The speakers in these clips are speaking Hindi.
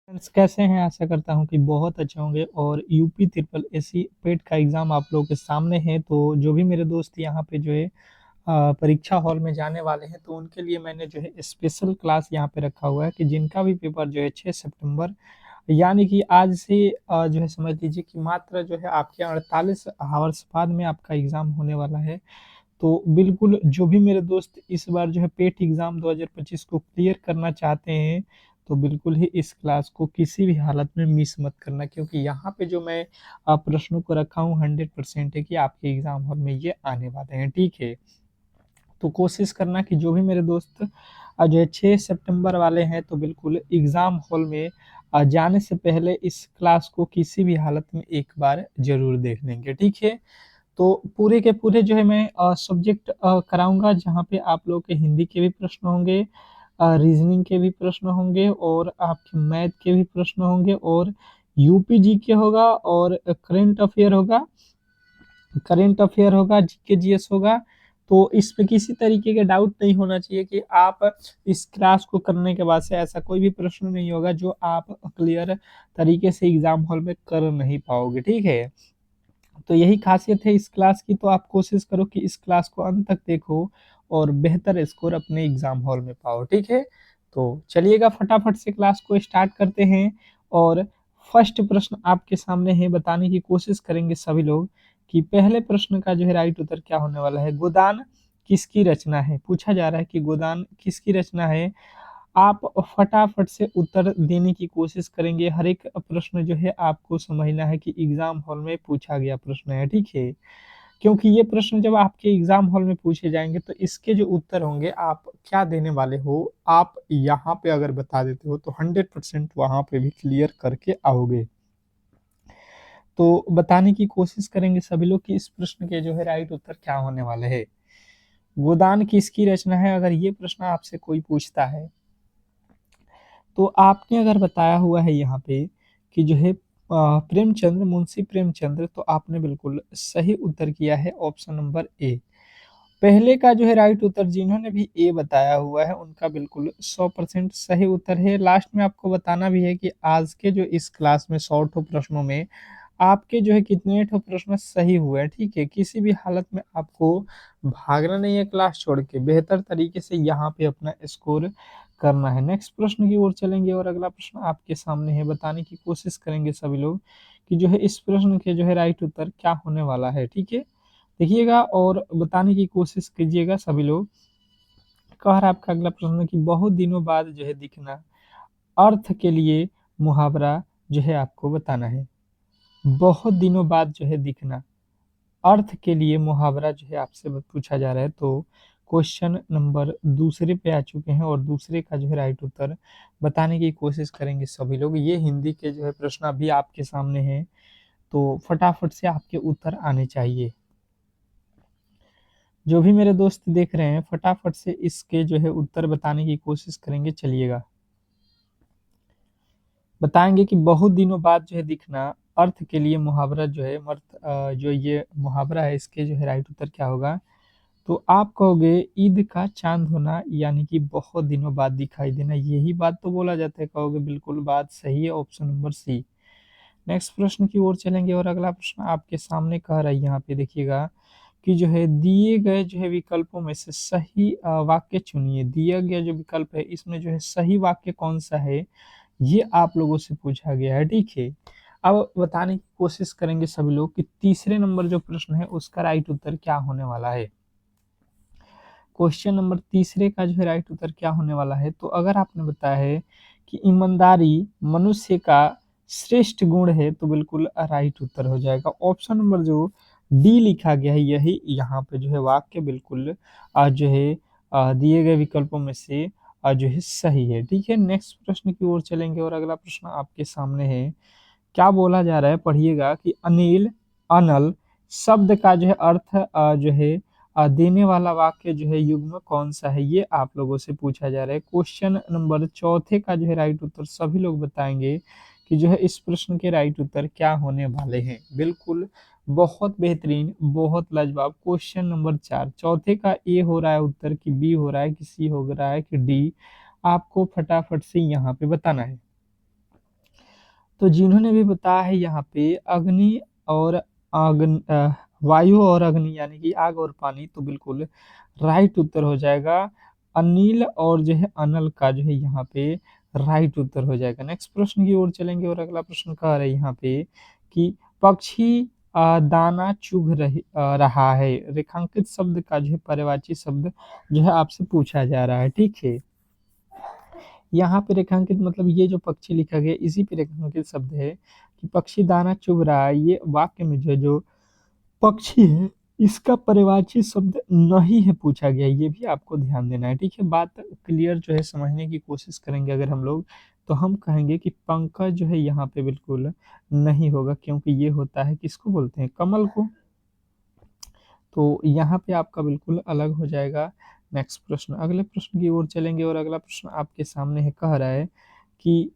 फ्रेंड्स कैसे हैं? आशा करता हूँ कि बहुत अच्छे होंगे और यूपी ट्रिपल एससी पेट का एग्ज़ाम आप लोगों के सामने है। तो जो भी मेरे दोस्त यहाँ पे जो है परीक्षा हॉल में जाने वाले हैं, तो उनके लिए मैंने जो है स्पेशल क्लास यहाँ पे रखा हुआ है कि जिनका भी पेपर जो है 6 सितंबर यानी कि आज से जो है समझ लीजिए कि मात्र जो है आपके 48 आवर्स बाद में आपका एग्ज़ाम होने वाला है। तो बिल्कुल जो भी मेरे दोस्त इस बार जो है पेट एग्ज़ाम 2025 को क्लियर करना चाहते हैं, तो बिल्कुल ही इस क्लास को किसी भी हालत में मिस मत करना, क्योंकि यहाँ पे जो मैं प्रश्नों को रखा हूँ 100% है कि आपके एग्ज़ाम हॉल में ये आने वाले हैं, ठीक है? तो कोशिश करना कि जो भी मेरे दोस्त जो है 6 सितंबर वाले हैं, तो बिल्कुल एग्ज़ाम हॉल में जाने से पहले इस क्लास को किसी भी हालत में एक बार ज़रूर देख लेंगे, ठीक है? तो पूरे के पूरे जो है मैं सब्जेक्ट कराऊँगा, जहाँ पे आप लोगों के हिंदी के भी प्रश्न होंगे, रीज़निंग के भी प्रश्न होंगे और आपके मैथ के भी प्रश्न होंगे और यूपी जीके होगा और करंट अफ़ेयर होगा, जीके जीएस होगा। तो इसमें किसी तरीके का डाउट नहीं होना चाहिए कि आप इस क्लास को करने के बाद से ऐसा कोई भी प्रश्न नहीं होगा जो आप क्लियर तरीके से एग्ज़ाम हॉल में कर नहीं पाओगे, ठीक है? तो यही खासियत है इस क्लास की, तो आप कोशिश करो कि इस क्लास को अंत तक देखो और बेहतर स्कोर अपने एग्ज़ाम हॉल में पाओ, ठीक है? तो चलिएगा फटाफट से क्लास को स्टार्ट करते हैं और फर्स्ट प्रश्न आपके सामने है, बताने की कोशिश करेंगे सभी लोग कि पहले प्रश्न का जो है राइट उत्तर क्या होने वाला है। गोदान किसकी रचना है? पूछा जा रहा है कि गोदान किसकी रचना है? आप फटाफट से उत्तर देने की कोशिश करेंगे। हर एक प्रश्न जो है आपको समझना है कि एग्ज़ाम हॉल में पूछा गया प्रश्न है, ठीक है? क्योंकि ये प्रश्न जब आपके एग्ज़ाम हॉल में पूछे जाएँगे, तो इसके जो उत्तर होंगे आप क्या देने वाले हो, आप यहाँ पे अगर बता देते हो तो 100% वहाँ पे भी क्लियर करके आओगे। तो बताने की कोशिश करेंगे सभी लोग कि इस प्रश्न के जो है राइट उत्तर क्या होने वाले हैं। गोदान किसकी रचना है? अगर ये प्रश्न आपसे कोई पूछता है, तो आपने अगर बताया हुआ है यहाँ पे कि जो है प्रेमचंद्र, मुंशी प्रेमचंद्र, तो आपने बिल्कुल सही उत्तर किया है ऑप्शन नंबर ए। पहले का जो है राइट उत्तर जिन्होंने भी ए बताया हुआ है, उनका बिल्कुल 100% सही उत्तर है। लास्ट में आपको बताना भी है कि आज के जो इस क्लास में 100 ठो प्रश्नों में आपके जो है कितने ठो प्रश्न सही हुए हैं, ठीक है? किसी भी हालत में आपको भागना नहीं है क्लास छोड़ के, बेहतर तरीके से यहाँ पे अपना स्कोर करना है। नेक्स्ट प्रश्न की ओर चलेंगे और अगला प्रश्न आपके सामने है, बताने की कोशिश करेंगे सभी लोग कि जो है इस प्रश्न के जो है राइट उत्तर क्या होने वाला है, ठीक है? देखिएगा और बताने की कोशिश कीजिएगा सभी लोग। कह रहा है आपका अगला प्रश्न कि बहुत दिनों बाद जो है दिखना, अर्थ के लिए मुहावरा जो है आपको बताना है। बहुत दिनों बाद जो है दिखना, अर्थ के लिए मुहावरा जो है आपसे पूछा जा रहा है। तो क्वेश्चन नंबर दूसरे पे आ चुके हैं और दूसरे का जो है राइट उत्तर बताने की कोशिश करेंगे सभी लोग। ये हिंदी के जो है प्रश्न अभी आपके सामने हैं, तो फटाफट से आपके उत्तर आने चाहिए। जो भी मेरे दोस्त देख रहे हैं, फटाफट से इसके जो है उत्तर बताने की कोशिश करेंगे, चलिएगा। बताएँगे कि बहुत दिनों बाद जो है दिखना, अर्थ के लिए मुहावरा जो है जो ये मुहावरा है, इसके जो है राइट उत्तर क्या होगा? तो आप कहोगे ईद का चाँद होना, यानी कि बहुत दिनों बाद दिखाई देना, यही बात तो बोला जाता है, कहोगे बिल्कुल बात सही है, ऑप्शन नंबर सी। नेक्स्ट प्रश्न की ओर चलेंगे और अगला प्रश्न आपके सामने कह रहा है, यहाँ पे देखिएगा कि जो है दिए गए जो है विकल्पों में से सही वाक्य चुनिए। दिया गया जो विकल्प है, इसमें जो है सही वाक्य कौन-सा है, ये आप लोगों से पूछा गया है, ठीक है? अब बताने की कोशिश करेंगे सभी लोग कि तीसरे नंबर जो प्रश्न है, उसका राइट उत्तर क्या होने वाला है। क्वेश्चन नंबर तीसरे का जो है राइट उत्तर क्या होने वाला है, तो अगर आपने बताया है कि ईमानदारी मनुष्य का श्रेष्ठ गुण है, तो बिल्कुल राइट उत्तर हो जाएगा। ऑप्शन नंबर जो डी लिखा गया है, यही यहाँ पे जो है वाक्य बिल्कुल जो है दिए गए विकल्पों में से जो है सही है, ठीक है? नेक्स्ट प्रश्न की ओर चलेंगे और अगला प्रश्न आपके सामने है। क्या बोला जा रहा है, पढ़िएगा कि अनिल, अनल शब्द का जो है अर्थ जो है देने वाला वाक्य जो है युग्म कौन-सा है, ये आप लोगों से पूछा जा रहा है। क्वेश्चन नंबर चौथे का जो है राइट उत्तर सभी लोग बताएँगे कि जो है इस प्रश्न के राइट उत्तर क्या होने वाले हैं। बिल्कुल, बहुत बेहतरीन, बहुत लाजवाब। क्वेश्चन नंबर 4 चौथे का ए हो रहा है उत्तर कि बी हो रहा है कि सी हो रहा है कि डी, आपको फटाफट से यहाँ पे बताना है। तो जिन्होंने भी बताया है यहाँ पे अग्नि और वायु और अग्नि यानी कि आग और पानी, तो बिल्कुल राइट उत्तर हो जाएगा अनिल और जो है अनल का जो है यहाँ पे राइट उत्तर हो जाएगा। नेक्स्ट प्रश्न की ओर चलेंगे और अगला प्रश्न कह रहा है यहाँ पे कि पक्षी दाना चुग रहा है, रेखांकित शब्द का जो है पर्यायवाची शब्द जो है आपसे पूछा जा रहा है। ठीक है, यहाँ पे रेखांकित मतलब ये जो पक्षी लिखा गया इसी पे रेखांकित शब्द है कि पक्षी दाना चुग रहा है। ये वाक्य में जो पक्षी है इसका पर्यायवाची शब्द नहीं है पूछा गया, ये भी आपको ध्यान देना है। ठीक है, बात क्लियर जो है समझने की कोशिश करेंगे अगर हम लोग, तो हम कहेंगे कि पंकज जो है यहाँ पे बिल्कुल नहीं होगा, क्योंकि ये होता है किसको बोलते हैं, कमल को। तो यहाँ पे आपका बिल्कुल अलग हो जाएगा। नेक्स्ट प्रश्न, अगले प्रश्न की ओर चलेंगे और अगला प्रश्न आपके सामने है, कह रहा है कि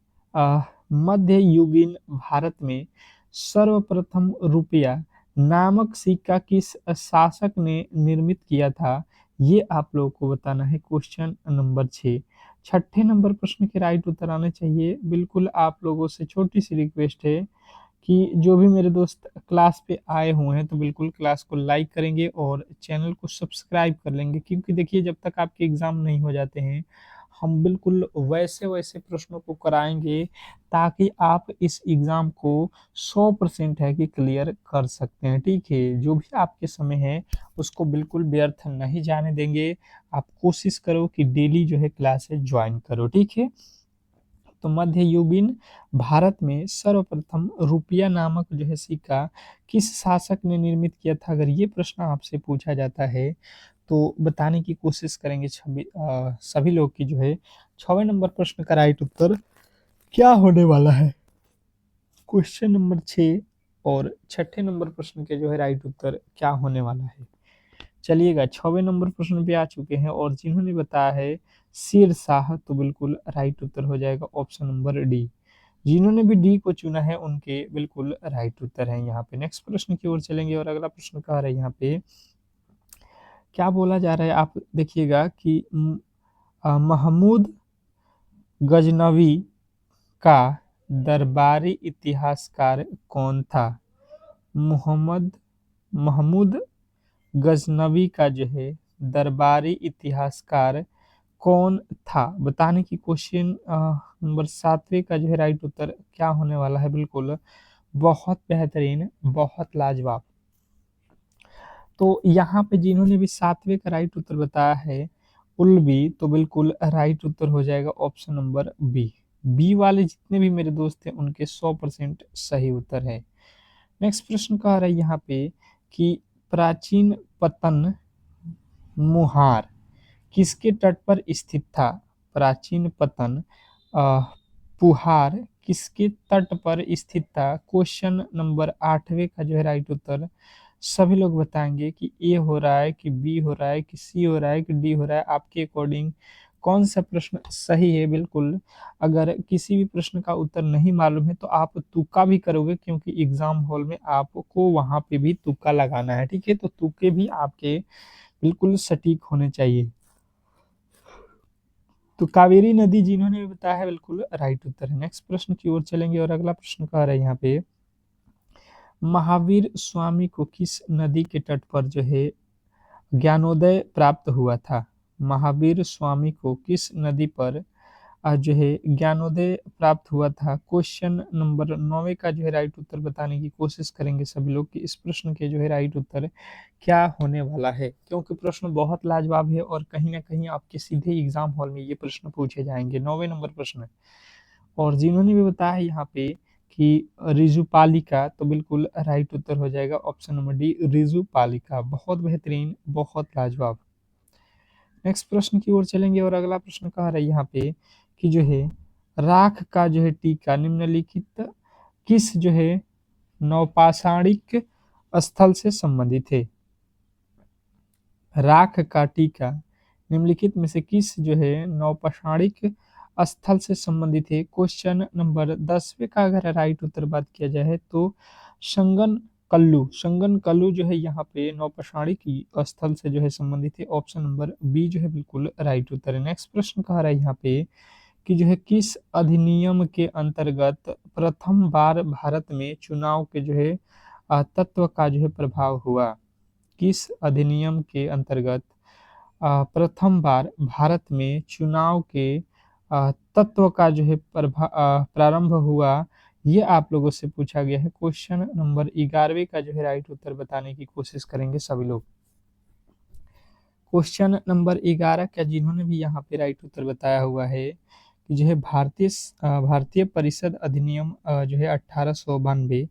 मध्ययुगीन भारत में सर्वप्रथम रुपया नामक सिक्का किस शासक ने निर्मित किया था, ये आप लोगों को बताना है। क्वेश्चन नंबर 6, छठे नंबर प्रश्न के राइट उत्तर आने चाहिए। बिल्कुल आप लोगों से छोटी सी रिक्वेस्ट है कि जो भी मेरे दोस्त क्लास पे आए हुए हैं तो बिल्कुल क्लास को लाइक करेंगे और चैनल को सब्सक्राइब कर लेंगे, क्योंकि देखिए जब तक आपके एग्ज़ाम नहीं हो जाते हैं हम बिल्कुल वैसे वैसे प्रश्नों को कराएंगे ताकि आप इस एग्ज़ाम को 100% है कि क्लियर कर सकते हैं। ठीक है, जो भी आपके समय है उसको बिल्कुल व्यर्थ नहीं जाने देंगे। आप कोशिश करो कि डेली जो है क्लासेस ज्वाइन करो। ठीक है, तो मध्ययुगीन भारत में सर्वप्रथम रुपया नामक जो है सिक्का किस शासक ने निर्मित किया था, अगर ये प्रश्न आपसे पूछा जाता है तो बताने की कोशिश करेंगे सभी लोग की जो है। 6वें नंबर प्रश्न का राइट उत्तर क्या होने वाला है, क्वेश्चन नंबर 6 और छठे नंबर प्रश्न के जो है राइट उत्तर क्या होने वाला है। चलिएगा 6वें नंबर प्रश्न पे आ चुके हैं और जिन्होंने बताया है शेरशाह, तो बिल्कुल राइट उत्तर हो जाएगा ऑप्शन नंबर डी। जिन्होंने भी डी को चुना है उनके बिल्कुल राइट उत्तर है यहाँ पे। नेक्स्ट प्रश्न की ओर चलेंगे और अगला प्रश्न कह रहा है यहाँ पे क्या बोला जा रहा है, आप देखिएगा कि महमूद गजनवी का दरबारी इतिहासकार कौन था। महमूद गजनवी का जो है दरबारी इतिहासकार कौन था, बताने की क्वेश्चन नंबर 7वें का जो है राइट उत्तर क्या होने वाला है। बिल्कुल बहुत बेहतरीन, बहुत लाजवाब। तो यहाँ पे जिन्होंने भी 7वें का राइट उत्तर बताया है उल्बी, तो बिल्कुल राइट उत्तर हो जाएगा ऑप्शन नंबर बी। बी वाले जितने भी मेरे दोस्त हैं उनके 100% सही उत्तर है। नेक्स्ट प्रश्न कह रहा है यहाँ पे कि प्राचीन पतन मुहार किसके तट पर स्थित था। प्राचीन पतन पुहार किसके तट पर स्थित था, क्वेश्चन नंबर 8वें का जो है राइट उत्तर सभी लोग बताएंगे कि ए हो रहा है कि बी हो रहा है कि सी हो रहा है कि डी हो रहा है, आपके अकॉर्डिंग कौन सा प्रश्न सही है। बिल्कुल अगर किसी भी प्रश्न का उत्तर नहीं मालूम है तो आप तुक्का भी करोगे, क्योंकि एग्जाम हॉल में आपको वहां पे भी तुक्का लगाना है। ठीक है, तो तुक्के भी आपके बिल्कुल सटीक होने चाहिए। तो कावेरी नदी जिन्होंने भी बताया है बिल्कुल राइट उत्तर है। नेक्स्ट प्रश्न की ओर चलेंगे और अगला प्रश्न कह रहा है यहाँ पे महावीर स्वामी को किस नदी के तट पर जो है ज्ञानोदय प्राप्त हुआ था। महावीर स्वामी को किस नदी पर जो है ज्ञानोदय प्राप्त हुआ था, क्वेश्चन नंबर 9 का जो है राइट उत्तर बताने की कोशिश करेंगे सभी लोग कि इस प्रश्न के जो है राइट उत्तर क्या होने वाला है, क्योंकि प्रश्न बहुत लाजवाब है और कहीं ना कहीं आपके सीधे एग्जाम हॉल में ये प्रश्न पूछे जाएंगे। 9वें नंबर प्रश्न, और जिन्होंने भी बताया है यहाँ पे कि रिजुपालिका, तो बिल्कुल राइट उत्तर हो जाएगा ऑप्शन नंबर डी रिजुपालिका। बहुत बेहतरीन, बहुत लाजवाब। नेक्स्ट प्रश्न की ओर चलेंगे और अगला प्रश्न कह रहा है यहाँ पे कि जो है राख का जो है टीका निम्नलिखित किस जो है नौपाषाणिक स्थल से संबंधित है। राख का टीका निम्नलिखित में से किस जो है नौपाषाणिक स्थल से संबंधित है, क्वेश्चन नंबर 10वें का अगर राइट उत्तर बात किया जाए तो संगन कल्लू जो है यहाँ पे नौपाषाणिक स्थल से जो है संबंधित है, ऑप्शन नंबर बी जो है बिल्कुल राइट उत्तर है। नेक्स्ट प्रश्न कह रहा है यहाँ पे कि जो है किस अधिनियम के अंतर्गत प्रथम बार भारत में चुनाव के जो है तत्व का जो है प्रभाव हुआ। किस अधिनियम के अंतर्गत प्रथम बार भारत में चुनाव के तत्व का जो है प्रारंभ हुआ, ये आप लोगों से पूछा गया है। क्वेश्चन नंबर 11वें का जो है राइट उत्तर बताने की कोशिश करेंगे सभी लोग। क्वेश्चन नंबर 11 का जिन्होंने भी यहाँ पे राइट उत्तर बताया हुआ है कि जो है भारतीय परिषद अधिनियम जो है 1892,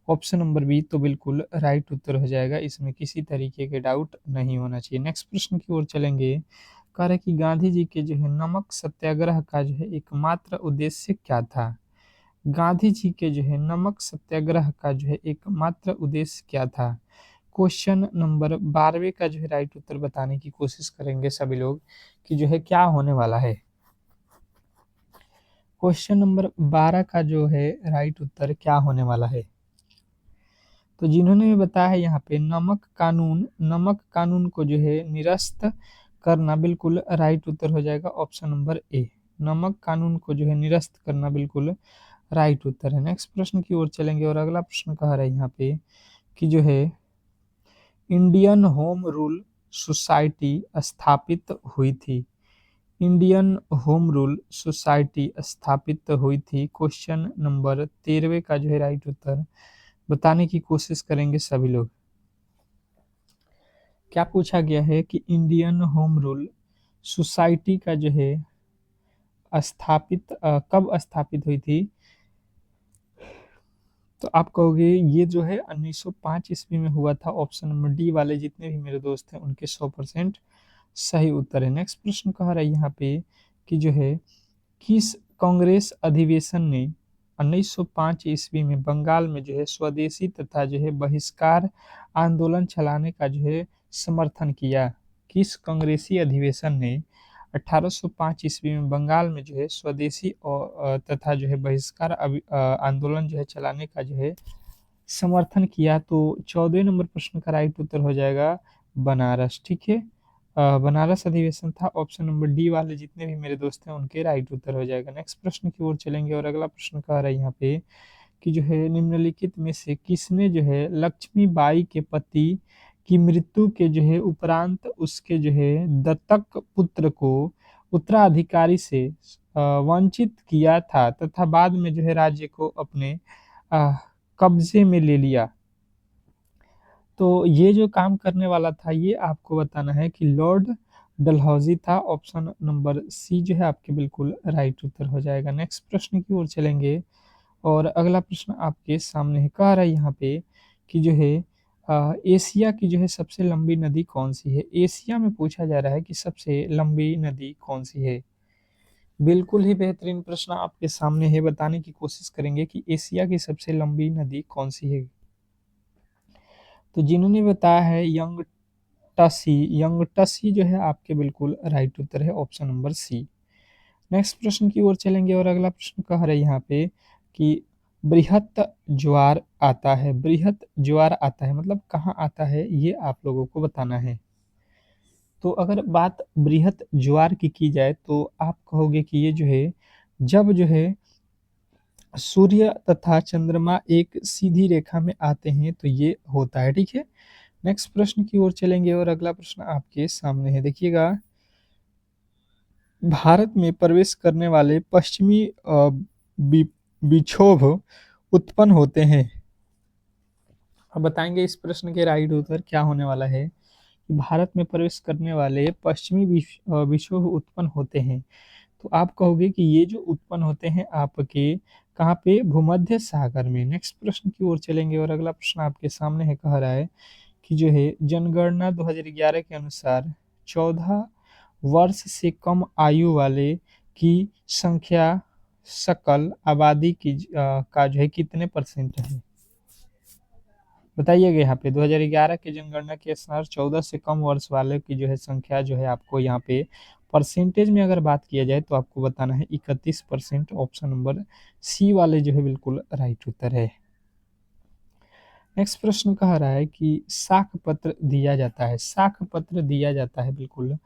ऑप्शन नंबर बी तो बिल्कुल राइट उत्तर हो जाएगा। इसमें किसी तरीके के डाउट नहीं होना चाहिए। नेक्स्ट प्रश्न की ओर चलेंगे। कह रहे कि गांधी जी के जो है नमक सत्याग्रह का जो है एकमात्र उद्देश्य क्या था। गांधी जी के जो है नमक सत्याग्रह का जो है एकमात्र उद्देश्य क्या था। क्वेश्चन नंबर 12वें का जो है राइट उत्तर बताने की कोशिश करेंगे सभी लोग कि जो है क्या होने वाला है। क्वेश्चन नंबर 12 का जो है राइट उत्तर क्या होने वाला है। तो जिन्होंने भी बताया है यहाँ पे नमक कानून को जो है निरस्त करना, बिल्कुल राइट उत्तर हो जाएगा ऑप्शन नंबर ए। नमक कानून को जो है निरस्त करना बिल्कुल राइट उत्तर है। नेक्स्ट प्रश्न की ओर चलेंगे और अगला प्रश्न कह रहा है यहाँ पे कि जो है इंडियन होम रूल सोसाइटी स्थापित हुई थी। इंडियन होम रूल सोसाइटी स्थापित हुई थी। क्वेश्चन नंबर 13वें का जो है राइट उत्तर बताने की कोशिश करेंगे सभी लोग। क्या पूछा गया है कि इंडियन होम रूल सोसाइटी का जो है कब स्थापित हुई थी। तो आप कहोगे ये जो है 1905 ईस्वी में हुआ था। ऑप्शन नंबर डी वाले जितने भी मेरे दोस्त हैं उनके 100% सही उत्तर है। नेक्स्ट प्रश्न कह रहा है यहाँ पे कि जो है किस कांग्रेस अधिवेशन ने 1905 ईस्वी में बंगाल में जो है स्वदेशी तथा जो है बहिष्कार आंदोलन चलाने का जो है समर्थन किया। किस कांग्रेसी अधिवेशन ने 1805 ईस्वी में बंगाल में जो है स्वदेशी और तथा जो है बहिष्कार आंदोलन जो है चलाने का जो है समर्थन किया। तो 14वें नंबर प्रश्न का राइट उत्तर हो जाएगा बनारस। ठीक है, बनारस अधिवेशन था। ऑप्शन नंबर डी वाले जितने भी मेरे दोस्त हैं उनके राइट उत्तर हो जाएगा। नेक्स्ट प्रश्न की ओर चलेंगे और अगला प्रश्न कह रहा है यहाँ पे कि जो है निम्नलिखित में से किसने जो है लक्ष्मीबाई के पति की मृत्यु के जो है उपरांत उसके जो है दत्तक पुत्र को उत्तराधिकारी से वंचित किया था तथा बाद में जो है राज्य को अपने कब्जे में ले लिया। तो ये जो काम करने वाला था ये आपको बताना है कि लॉर्ड डलहौजी था। ऑप्शन नंबर सी जो है आपके बिल्कुल राइट उत्तर हो जाएगा। नेक्स्ट प्रश्न की ओर चलेंगे और अगला प्रश्न आपके सामने है। कह रहा है यहाँ पे कि जो है एशिया की जो है सबसे लंबी नदी कौन सी है। एशिया में पूछा जा रहा है कि सबसे लंबी नदी कौन सी है। बिल्कुल ही बेहतरीन प्रश्न आपके सामने है। बताने की कोशिश करेंगे कि एशिया की सबसे लंबी नदी कौन सी है। तो जिन्होंने बताया है यंगटसी जो है आपके बिल्कुल राइट उत्तर है ऑप्शन नंबर सी। नेक्स्ट प्रश्न की ओर चलेंगे और अगला प्रश्न कह रहे हैं यहाँ पे कि बृहत ज्वार आता है। बृहत ज्वार आता है मतलब कहाँ आता है ये आप लोगों को बताना है। तो अगर बात बृहत ज्वार की जाए तो आप कहोगे कि ये जो है जब जो है सूर्य तथा चंद्रमा एक सीधी रेखा में आते हैं तो ये होता है। ठीक है, नेक्स्ट प्रश्न की ओर चलेंगे और अगला प्रश्न आपके सामने है। देखिएगा, भारत में प्रवेश करने वाले पश्चिमी विक्षोभ उत्पन्न होते हैं। अब बताएंगे इस प्रश्न के राइट उत्तर क्या होने वाला है कि भारत में प्रवेश करने वाले पश्चिमी विक्षोभ उत्पन्न होते हैं। तो आप कहोगे कि ये जो उत्पन्न होते हैं आपके कहाँ पे, भूमध्य सागर में। नेक्स्ट प्रश्न की ओर चलेंगे और अगला प्रश्न आपके सामने है। कह रहा है कि जो है जनगणना 2011 के अनुसार 14 वर्ष से कम आयु वाले की संख्या सकल आबादी का जो है कितने परसेंट है। बताइएगा यहाँ पे 2011 के जनगणना के अनुसार 14 से कम वर्ष वाले की जो है संख्या जो है आपको यहाँ पे परसेंटेज में अगर बात किया जाए तो आपको बताना है 31%। ऑप्शन नंबर सी वाले जो है बिल्कुल राइट उत्तर है। नेक्स्ट प्रश्न कह रहा है कि साख पत्र दिया जाता है। साख पत्र दिया जाता है बिल्कुल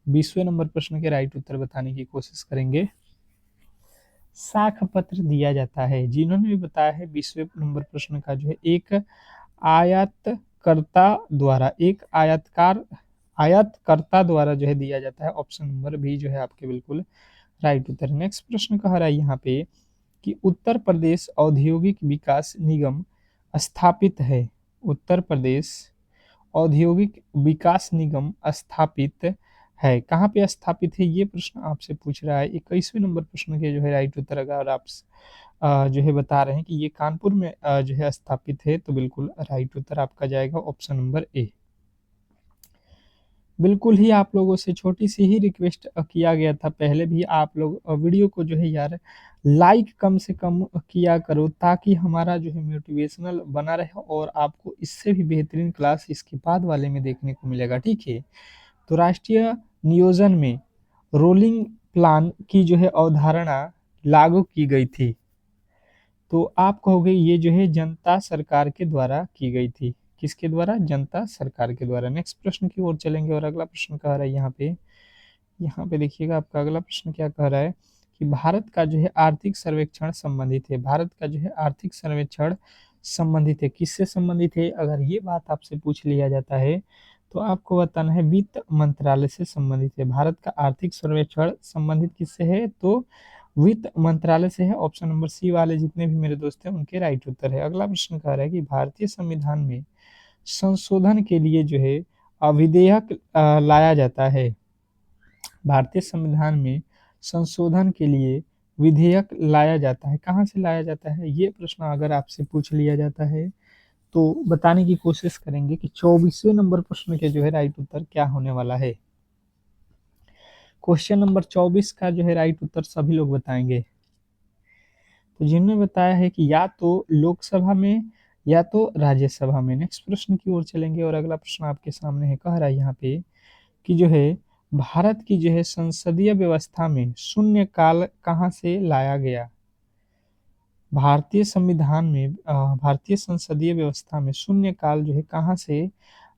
20वें नंबर प्रश्न के राइट उत्तर बताने की कोशिश करेंगे। साख पत्र दिया जाता है। जिन्होंने भी बताया है 20वें नंबर प्रश्न का जो है एक आयतकर्ता द्वारा जो है दिया जाता है। ऑप्शन नंबर बी जो है आपके बिल्कुल राइट उत्तर। नेक्स्ट प्रश्न कह रहा है यहाँ पे कि उत्तर प्रदेश औद्योगिक विकास निगम स्थापित है। उत्तर प्रदेश औद्योगिक विकास निगम स्थापित है। कहाँ पे स्थापित है ये प्रश्न आपसे पूछ रहा है। 21वें नंबर प्रश्न के जो है राइट उत्तर अगर आप जो है बता रहे हैं कि ये कानपुर में जो है स्थापित है, तो बिल्कुल राइट उत्तर आपका जाएगा ऑप्शन नंबर ए। बिल्कुल ही आप लोगों से छोटी सी ही रिक्वेस्ट किया गया था पहले भी, आप लोग वीडियो को जो है यार लाइक कम से कम किया करो, ताकि हमारा जो है मोटिवेशनल बना रहे और आपको इससे भी बेहतरीन क्लास इसके बाद वाले में देखने को मिलेगा, ठीक है। तो राष्ट्रीय नियोजन में रोलिंग प्लान की जो है अवधारणा लागू की गई थी। तो आप कहोगे ये जो है जनता सरकार के द्वारा की गई थी। किसके द्वारा? जनता सरकार के द्वारा। नेक्स्ट प्रश्न की ओर चलेंगे और अगला प्रश्न कह रहा है यहाँ पे देखिएगा आपका अगला प्रश्न क्या कह रहा है कि भारत का जो है आर्थिक सर्वेक्षण संबंधित है। भारत का जो है आर्थिक सर्वेक्षण संबंधित है। किससे संबंधित है? अगर ये बात आपसे पूछ लिया जाता है तो आपको बताना है वित्त मंत्रालय से संबंधित है। भारत का आर्थिक सर्वेक्षण संबंधित किससे है? तो वित्त मंत्रालय से है। ऑप्शन नंबर सी वाले जितने भी मेरे दोस्त हैं उनके राइट उत्तर है। अगला प्रश्न कह रहा है कि भारतीय संविधान में संशोधन के लिए जो है विधेयक लाया जाता है। भारतीय संविधान में संशोधन के लिए विधेयक लाया जाता है। कहाँ से लाया जाता है? ये प्रश्न अगर आपसे पूछ लिया जाता है तो बताने की कोशिश करेंगे कि 24वें नंबर प्रश्न के जो है राइट उत्तर क्या होने वाला है। क्वेश्चन नंबर 24 का जो है राइट उत्तर सभी लोग बताएंगे। तो जिन्होंने बताया है कि या तो लोकसभा में या तो राज्यसभा में। नेक्स्ट प्रश्न की ओर चलेंगे और अगला प्रश्न आपके सामने है। कह रहा है यहाँ पे कि जो है भारत की जो है संसदीय व्यवस्था में शून्य काल कहाँ से लाया गया? भारतीय संसदीय व्यवस्था में शून्य काल जो है कहाँ से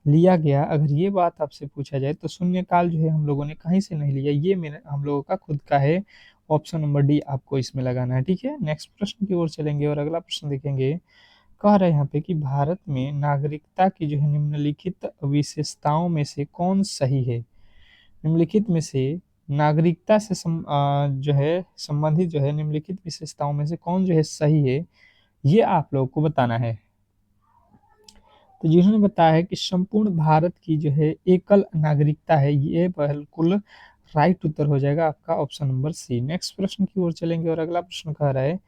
लिया गया? अगर ये बात आपसे पूछा जाए तो शून्य काल जो है हम लोगों ने कहीं से नहीं लिया, ये हम लोगों का खुद का है। ऑप्शन नंबर डी आपको इसमें लगाना है, ठीक है। नेक्स्ट प्रश्न की ओर चलेंगे और अगला प्रश्न देखेंगे। कह रहे हैं यहाँ पे कि भारत में नागरिकता की जो है निम्नलिखित विशेषताओं में से कौन सही है? निम्नलिखित में से नागरिकता से जो है संबंधित जो है निम्नलिखित विशेषताओं में से कौन जो है सही है, ये आप लोगों को बताना है। तो जिन्होंने बताया है कि संपूर्ण भारत की जो है एकल नागरिकता है, ये बिल्कुल राइट उत्तर हो जाएगा आपका ऑप्शन नंबर सी। नेक्स्ट प्रश्न की ओर चलेंगे और अगला प्रश्न कह रहा है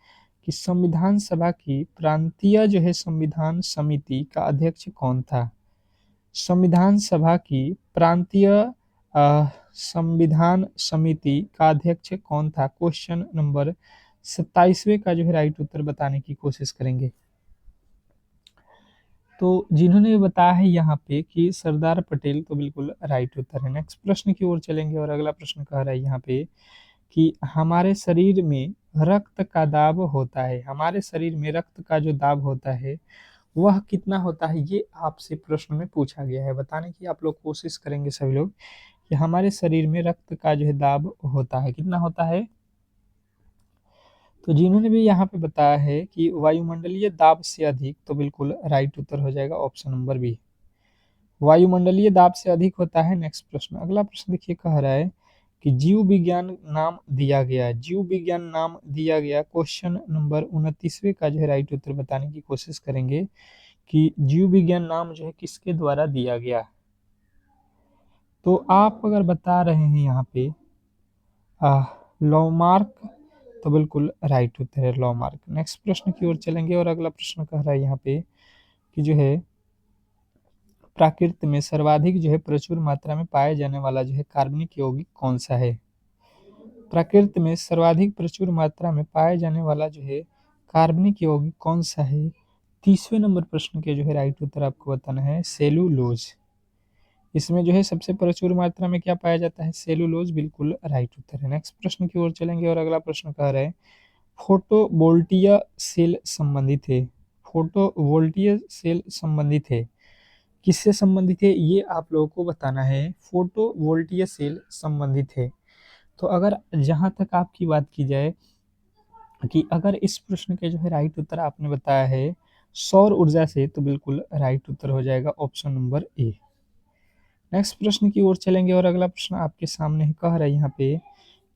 कि संविधान सभा की प्रांतीय जो है संविधान समिति का अध्यक्ष कौन था? संविधान सभा की प्रांतीय संविधान समिति का अध्यक्ष कौन था? क्वेश्चन नंबर 27वें का जो है राइट उत्तर बताने की कोशिश करेंगे। तो जिन्होंने बताया है यहाँ पे कि सरदार पटेल, तो बिल्कुल राइट उत्तर है। नेक्स्ट प्रश्न की ओर चलेंगे और अगला प्रश्न कह रहा है यहाँ पे कि हमारे शरीर में रक्त का दाब होता है। हमारे शरीर में रक्त का जो दाब होता है वह कितना होता है? ये आपसे प्रश्न में पूछा गया है। बताने की आप लोग कोशिश करेंगे सभी लोग कि हमारे शरीर में रक्त का जो है दाब होता है, कितना होता है? तो जिन्होंने भी यहाँ पे बताया है कि वायुमंडलीय दाब से अधिक, तो बिल्कुल राइट उत्तर हो जाएगा ऑप्शन नंबर बी। वायुमंडलीय दाब से अधिक होता है। नेक्स्ट प्रश्न, अगला प्रश्न देखिए कह रहा है कि जीव विज्ञान नाम दिया गया। जीव विज्ञान नाम दिया गया। क्वेश्चन नंबर 29वें का जो है राइट उत्तर बताने की कोशिश करेंगे कि जीव विज्ञान नाम जो है किसके द्वारा दिया गया। तो आप अगर बता रहे हैं यहाँ पे लॉमार्क, तो बिल्कुल राइट उत्तर है लॉमार्क। नेक्स्ट प्रश्न की ओर चलेंगे और अगला प्रश्न कह रहा है यहाँ पे कि जो है प्रकृति में सर्वाधिक जो है प्रचुर मात्रा में पाया जाने वाला जो है कार्बनिक यौगिक कौन सा है? प्रकृति में सर्वाधिक प्रचुर मात्रा में पाया जाने वाला जो है कार्बनिक यौगिक कौन सा है? 30वें नंबर प्रश्न के जो है राइट उत्तर आपको बताना है सेलुलोज। इसमें जो है सबसे प्रचुर मात्रा में क्या पाया जाता है? सेलुलोज, बिल्कुल राइट उत्तर है। नेक्स्ट प्रश्न की ओर चलेंगे और अगला प्रश्न कह रहा है फोटोवोल्टीय सेल संबंधित है। फोटोवोल्टीय सेल संबंधित है किससे संबंधित है ये आप लोगों को बताना है, फोटोवोल्टिक सेल संबंधित है। तो अगर जहाँ तक आपकी बात की जाए कि अगर इस प्रश्न के जो है राइट उत्तर आपने बताया है सौर ऊर्जा से, तो बिल्कुल राइट उत्तर हो जाएगा ऑप्शन नंबर ए। नेक्स्ट प्रश्न की ओर चलेंगे और अगला प्रश्न आपके सामने कह रहा है यहाँ पे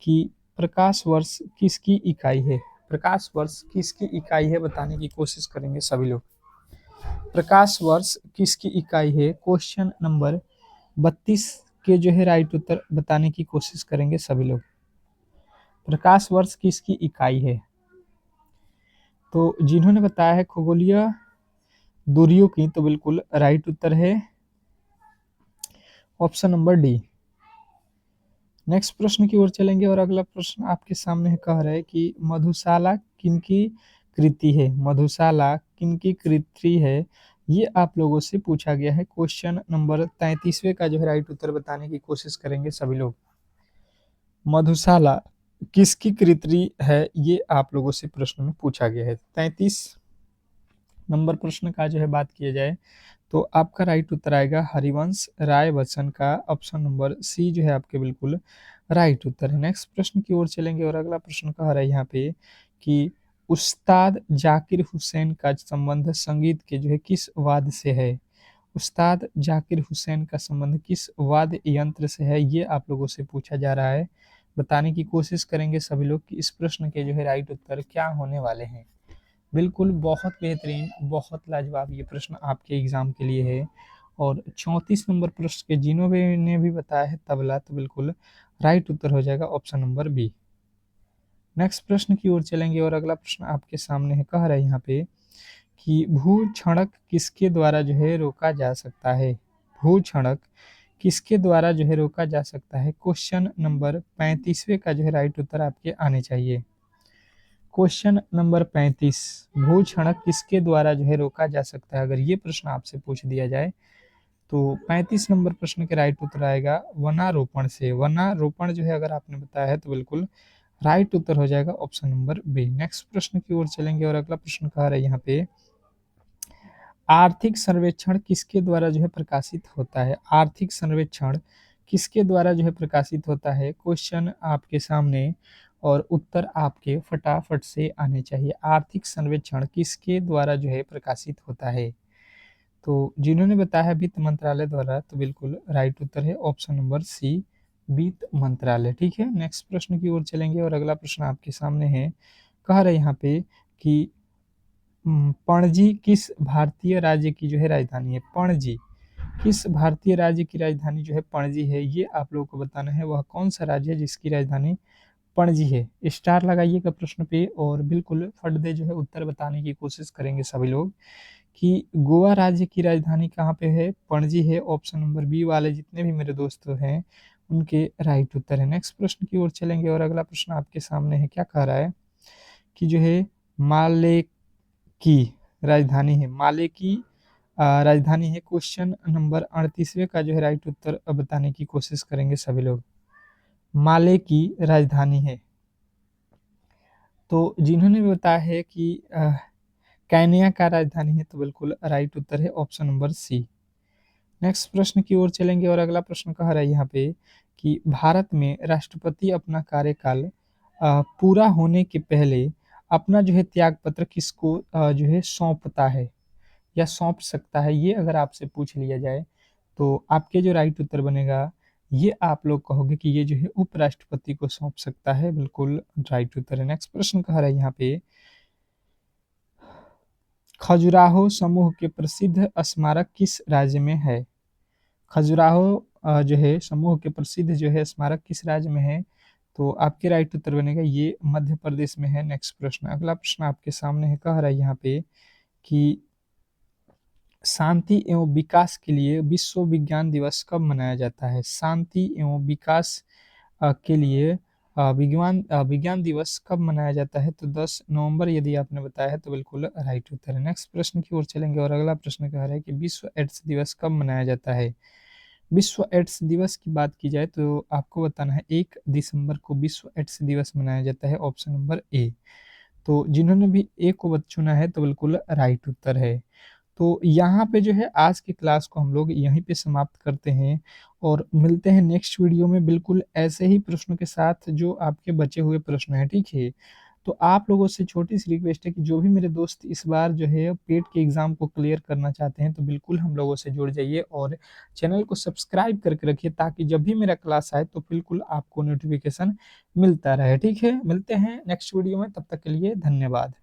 कि प्रकाश वर्ष किसकी इकाई है। प्रकाश वर्ष किसकी इकाई है बताने की कोशिश करेंगे सभी लोग। प्रकाश वर्ष किसकी इकाई है, क्वेश्चन नंबर 32 के जो है राइट उत्तर बताने की कोशिश करेंगे सभी लोग। प्रकाश वर्ष किसकी इकाई है, तो जिन्होंने बताया है खगोलीय दूरियों की, तो बिल्कुल राइट उत्तर है ऑप्शन नंबर डी। नेक्स्ट प्रश्न की ओर चलेंगे और अगला प्रश्न आपके सामने कह रहा है कि मधुशाला किनकी कृति है। मधुशाला किनकी कृति है ये आप लोगों से पूछा गया है। क्वेश्चन नंबर 33वें का जो है राइट उत्तर बताने की कोशिश करेंगे सभी लोग। मधुशाला किसकी कृति है ये आप लोगों से प्रश्न में पूछा गया है। 33 नंबर प्रश्न का जो है बात किया जाए तो आपका राइट उत्तर आएगा हरिवंश राय बच्चन का, ऑप्शन नंबर सी जो है आपके बिल्कुल राइट उत्तर है। नेक्स्ट प्रश्न की ओर चलेंगे और अगला प्रश्न कह रहा है यहाँ पे कि उस्ताद जाकिर हुसैन का संबंध संगीत के जो है किस वाद्य से है। उस्ताद जाकिर हुसैन का संबंध किस वाद्य यंत्र से है ये आप लोगों से पूछा जा रहा है। बताने की कोशिश करेंगे सभी लोग कि इस प्रश्न के जो है राइट उत्तर क्या होने वाले हैं। बिल्कुल बहुत बेहतरीन, बहुत लाजवाब ये प्रश्न आपके एग्जाम के लिए है। और 34 नंबर प्रश्न के जिन्होंने ने भी बताया है तबला, तो बिल्कुल राइट उत्तर हो जाएगा ऑप्शन नंबर बी। नेक्स्ट प्रश्न की ओर चलेंगे और अगला प्रश्न आपके सामने है, कह रहा है यहाँ पे कि भूक्षणक किसके द्वारा जो है रोका जा सकता है। भूक्षणक किसके द्वारा जो है रोका जा सकता है। क्वेश्चन नंबर 35वें का जो है राइट उत्तर आपके आने चाहिए। क्वेश्चन नंबर 35, भूक्षणक किसके द्वारा जो है रोका जा सकता है। अगर ये प्रश्न आपसे पूछ दिया जाए तो 35 नंबर प्रश्न के राइट उत्तर आएगा वनारोपण से। वनारोपण जो है अगर आपने बताया है तो बिल्कुल राइट उत्तर हो जाएगा ऑप्शन नंबर बी। नेक्स्ट प्रश्न की ओर चलेंगे और अगला प्रश्न कह रहा है यहाँ पे आर्थिक सर्वेक्षण किसके द्वारा जो है प्रकाशित होता है। आर्थिक सर्वेक्षण किसके द्वारा जो है प्रकाशित होता है। क्वेश्चन आपके सामने और उत्तर आपके फटाफट से आने चाहिए। आर्थिक सर्वेक्षण किसके द्वारा जो है प्रकाशित होता है, तो जिन्होंने बताया है वित्त मंत्रालय द्वारा, तो बिल्कुल राइट उत्तर है ऑप्शन नंबर सी, वित्त मंत्रालय। ठीक है, नेक्स्ट प्रश्न की ओर चलेंगे और अगला प्रश्न आपके सामने है, कह रहे यहाँ पे कि पणजी किस भारतीय राज्य की जो है राजधानी है। पणजी किस भारतीय राज्य की राजधानी जो है पणजी है, ये आप लोगों को बताना है। वह कौन सा राज्य है जिसकी राजधानी पणजी है। स्टार लगाइएगा प्रश्न पे और बिल्कुल फट दे जो है उत्तर बताने की कोशिश करेंगे सभी लोग कि गोवा राज्य की राजधानी कहाँ पे है, पणजी है। ऑप्शन नंबर बी वाले जितने भी मेरे दोस्त हैं उनके राइट उत्तर है। नेक्स्ट प्रश्न की ओर चलेंगे और अगला प्रश्न आपके सामने है, क्या कह रहा है कि जो है माले की राजधानी है। माले की राजधानी है। क्वेश्चन नंबर 38वें का जो है राइट उत्तर बताने की कोशिश करेंगे सभी लोग। माले की राजधानी है, तो जिन्होंने भी बताया है कि कैनिया का राजधानी है, तो बिल्कुल राइट उत्तर है ऑप्शन नंबर सी। नेक्स्ट प्रश्न की ओर चलेंगे और अगला प्रश्न कह रहा है यहाँ पे कि भारत में राष्ट्रपति अपना कार्यकाल पूरा होने के पहले अपना जो है त्याग पत्र किसको जो है सौंपता है या सौंप सकता है। ये अगर आपसे पूछ लिया जाए तो आपके जो राइट उत्तर बनेगा ये आप लोग कहोगे कि ये जो है उपराष्ट्रपति को सौंप सकता है। बिल्कुल राइट उत्तर है। नेक्स्ट प्रश्न कह रहा है यहाँ पे खजुराहो समूह के प्रसिद्ध स्मारक किस राज्य में है। खजुराहो जो है समूह के प्रसिद्ध जो है स्मारक किस राज्य में है, तो आपके राइट उत्तर बनेगा ये मध्य प्रदेश में है। नेक्स्ट प्रश्न, अगला प्रश्न आपके सामने है, कह रहा है यहाँ पे कि शांति एवं विकास के लिए विश्व विज्ञान दिवस कब मनाया जाता है। शांति एवं विकास के लिए विज्ञान दिवस कब मनाया जाता है, तो 10 नवंबर यदि आपने बताया है तो बिल्कुल राइट उत्तर है। नेक्स्ट प्रश्न की ओर चलेंगे और अगला प्रश्न कह रहा है कि विश्व एड्स दिवस कब मनाया जाता है। विश्व एड्स दिवस की बात की जाए तो आपको बताना है 1 दिसंबर को विश्व एड्स दिवस मनाया जाता है, ऑप्शन नंबर ए। तो जिन्होंने भी ए को चुना है तो बिल्कुल राइट उत्तर है। तो यहाँ पे जो है आज की क्लास को हम लोग यहीं पे समाप्त करते हैं और मिलते हैं नेक्स्ट वीडियो में बिल्कुल ऐसे ही प्रश्नों के साथ जो आपके बचे हुए प्रश्न हैं, ठीक है? तो आप लोगों से छोटी-सी रिक्वेस्ट है कि जो भी मेरे दोस्त इस बार जो है पेट के एग्ज़ाम को क्लियर करना चाहते हैं, तो बिल्कुल हम लोगों से जुड़ जाइए और चैनल को सब्सक्राइब करके रखिए ताकि जब भी मेरा क्लास आए तो बिल्कुल आपको नोटिफ़िकेशन मिलता रहे, ठीक है? मिलते हैं नेक्स्ट वीडियो में, तब तक के लिए धन्यवाद।